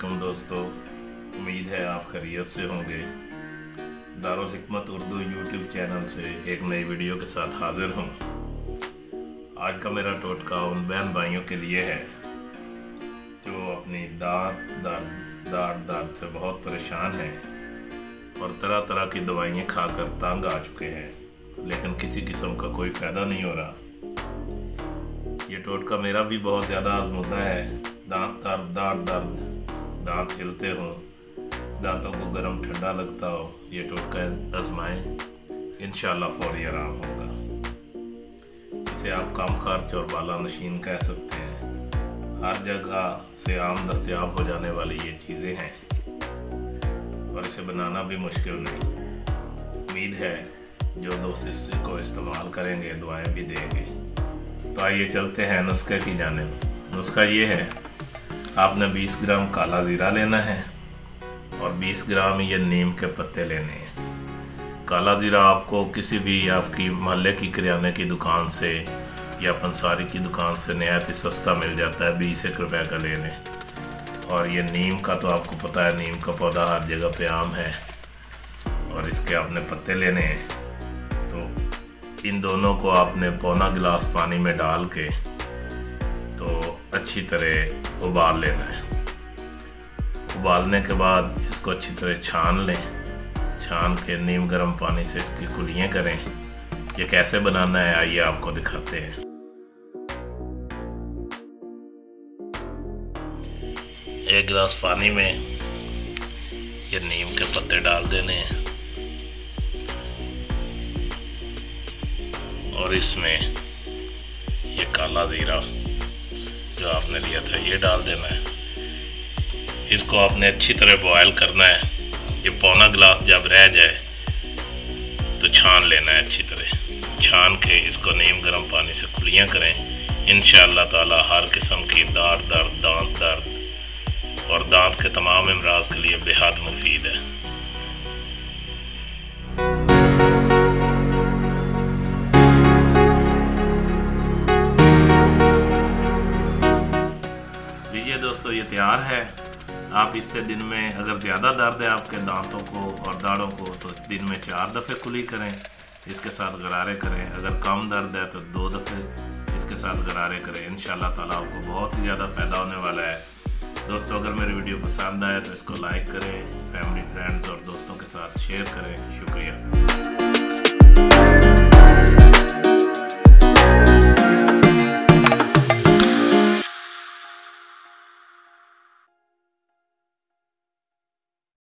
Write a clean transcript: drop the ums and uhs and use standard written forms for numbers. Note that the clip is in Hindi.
वालेकुम दोस्तों, उम्मीद है आप खैरियत से होंगे। दारुल हिकमत उर्दू यूट्यूब चैनल से एक नई वीडियो के साथ हाजिर हूँ। आज का मेरा टोटका उन बहन भाइयों के लिए है जो अपनी दाढ़ दर्द से बहुत परेशान हैं और तरह तरह की दवाइयाँ खाकर तंग आ चुके हैं, लेकिन किसी किस्म का कोई फ़ायदा नहीं हो रहा। ये टोटका मेरा भी बहुत ज़्यादा आजमूदा है। दाढ़ दर्द, दांत हिलते हो, दांतों को गर्म ठंडा लगता हो, ये टोटका आजमाएं, इंशाल्लाह फौरी आराम होगा। इसे आप कम खर्च और बाला नशीन कह सकते हैं। हर जगह से आम दस्तयाब हो जाने वाली ये चीज़ें हैं और इसे बनाना भी मुश्किल नहीं। उम्मीद है जो दोस्त इसको इस्तेमाल करेंगे दुआएं भी देंगे। तो आइए चलते हैं नुस्खे की जानिब। नुस्खा ये है, आपने 20 ग्राम काला ज़ीरा लेना है और 20 ग्राम ये नीम के पत्ते लेने हैं। काला ज़ीरा आपको किसी भी आपकी मोहल्ले की किराने की दुकान से या पंसारी की दुकान से नहायत ही सस्ता मिल जाता है, 20 रुपए का ले लें। और ये नीम का तो आपको पता है, नीम का पौधा हर जगह पे आम है और इसके आपने पत्ते लेने हैं। तो इन दोनों को आपने पौना गिलास पानी में डाल के तो अच्छी तरह उबाल लेना है। उबालने के बाद इसको अच्छी तरह छान लें। छान के नीम गर्म पानी से इसकी कुलियाँ करें। ये कैसे बनाना है आइए आपको दिखाते हैं। एक गिलास पानी में ये नीम के पत्ते डाल देने हैं और इसमें ये काला ज़ीरा जो आपने लिया था ये डाल देना है। इसको आपने अच्छी तरह बॉयल करना है। ये पौना गिलास जब रह जाए तो छान लेना है अच्छी तरह। छान के इसको नीम गर्म पानी से कुलियाँ करें। इंशाअल्लाह ताला हर किस्म की दाढ़ दर्द, दांत दर्द और दांत के तमाम अमराज के लिए बेहद मुफीद है। दोस्तों ये तैयार है। आप इससे दिन में अगर ज़्यादा दर्द है आपके दांतों को और दाढ़ों को तो दिन में 4 दफ़े कुली करें, इसके साथ गरारे करें। अगर कम दर्द है तो 2 दफ़े इसके साथ गरारे करें। इंशाल्लाह ताला आपको बहुत ही ज़्यादा फ़ायदा होने वाला है। दोस्तों अगर मेरी वीडियो पसंद आए तो इसको लाइक करें, फैमिली फ्रेंड्स और दोस्तों के साथ शेयर करें। शुक्रिया।